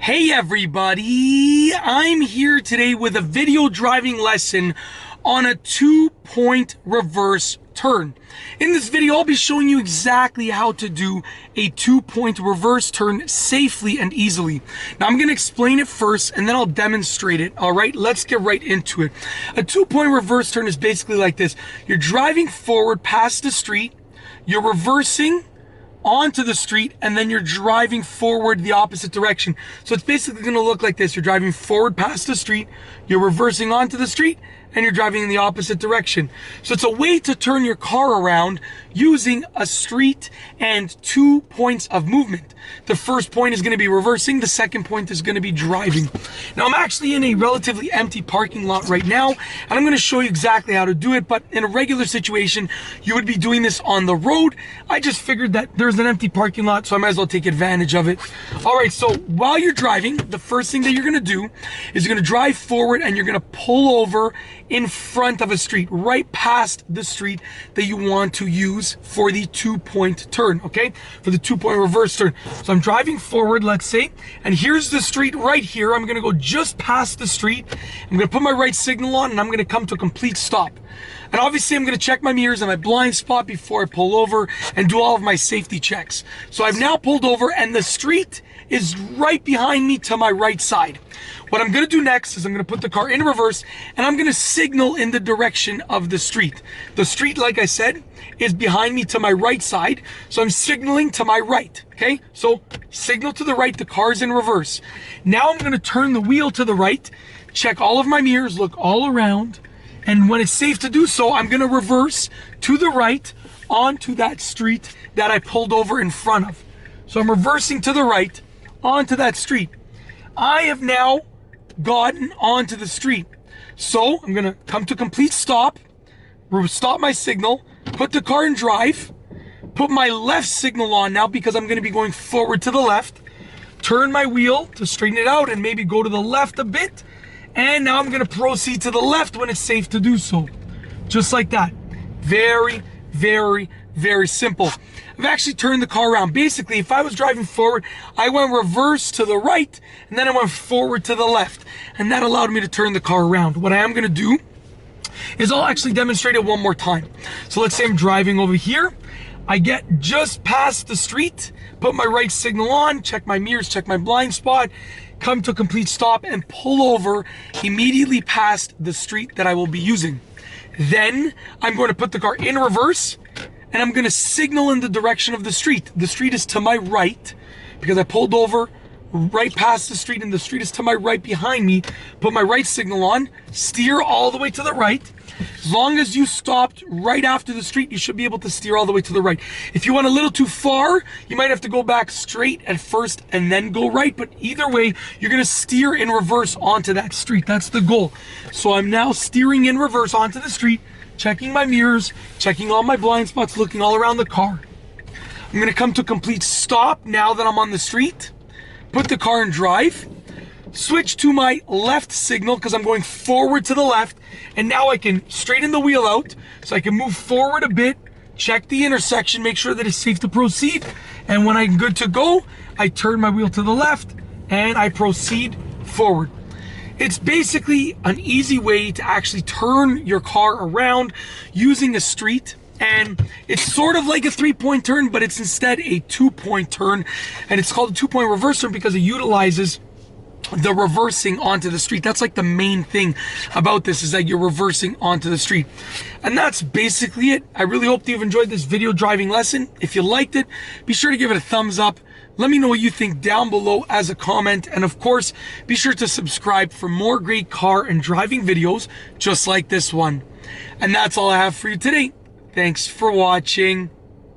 Hey everybody, I'm here today with a video driving lesson on a 2-point reverse turn. In this video, I'll be showing you exactly how to do a 2-point reverse turn safely and easily. Now I'm going to explain it first and then I'll demonstrate it. All right, let's get right into it. A 2-point reverse turn is basically like this. You're driving forward past the street, you're reversing onto the street, and then you're driving forward the opposite direction. So it's basically going to look like this. You're driving forward past the street, you're reversing onto the street, and you're driving in the opposite direction. So it's a way to turn your car around using a street and 2 points of movement. The first point is going to be reversing, the second point is going to be driving. Now I'm actually in a relatively empty parking lot right now, and I'm going to show you exactly how to do it, but in a regular situation, you would be doing this on the road. I just figured that there's an empty parking lot, so I might as well take advantage of it. All right, so while you're driving, the first thing that you're going to do is you're going to drive forward and you're going to pull over in front of a street, right past the street that you want to use for the 2-point turn, okay? For the 2-point reverse turn. So I'm driving forward, let's say, and here's the street right here. I'm gonna go just past the street. I'm gonna put my right signal on and I'm gonna come to a complete stop. And obviously I'm gonna check my mirrors and my blind spot before I pull over and do all of my safety checks. So I've now pulled over and the street is right behind me to my right side. What I'm gonna do next is I'm gonna put the car in reverse and I'm gonna signal in the direction of the street. The street, like I said, is behind me to my right side, so I'm signaling to my right, okay? So signal to the right, the car's in reverse. Now I'm gonna turn the wheel to the right, check all of my mirrors, look all around, and when it's safe to do so, I'm gonna reverse to the right onto that street that I pulled over in front of. So I'm reversing to the right onto that street. I have now gotten onto the street. So I'm gonna come to complete stop, stop my signal, put the car in drive, put my left signal on now because I'm gonna be going forward to the left, turn my wheel to straighten it out and maybe go to the left a bit, and now I'm gonna proceed to the left when it's safe to do so. Just like that. Very, very, very simple. I've actually turned the car around. Basically, if I was driving forward, I went reverse to the right, and then I went forward to the left, and that allowed me to turn the car around. What I am gonna do is I'll actually demonstrate it one more time. So let's say I'm driving over here. I get just past the street, put my right signal on, check my mirrors, check my blind spot, come to a complete stop, and pull over immediately past the street that I will be using. Then I'm going to put the car in reverse, and I'm gonna signal in the direction of the street. The street is to my right because I pulled over right past the street and the street is to my right behind me. Put my right signal on, steer all the way to the right. As long as you stopped right after the street, you should be able to steer all the way to the right. If you went a little too far, you might have to go back straight at first and then go right. But either way, you're gonna steer in reverse onto that street. That's the goal. So I'm now steering in reverse onto the street, checking my mirrors, checking all my blind spots, looking all around the car. I'm gonna come to a complete stop now that I'm on the street, put the car in drive, switch to my left signal because I'm going forward to the left, and now I can straighten the wheel out so I can move forward a bit, check the intersection, make sure that it's safe to proceed, and when I'm good to go, I turn my wheel to the left and I proceed forward. It's basically an easy way to actually turn your car around using a street, and it's sort of like a 3-point turn, but it's instead a 2-point turn, and it's called a 2-point reverse turn because it utilizes the reversing onto the street. That's like the main thing about this, is that you're reversing onto the street. And that's basically it. I really hope that you've enjoyed this video driving lesson. If you liked it, be sure to give it a thumbs up. Let me know what you think down below as a comment. And of course, be sure to subscribe for more great car and driving videos just like this one. And that's all I have for you today. Thanks for watching.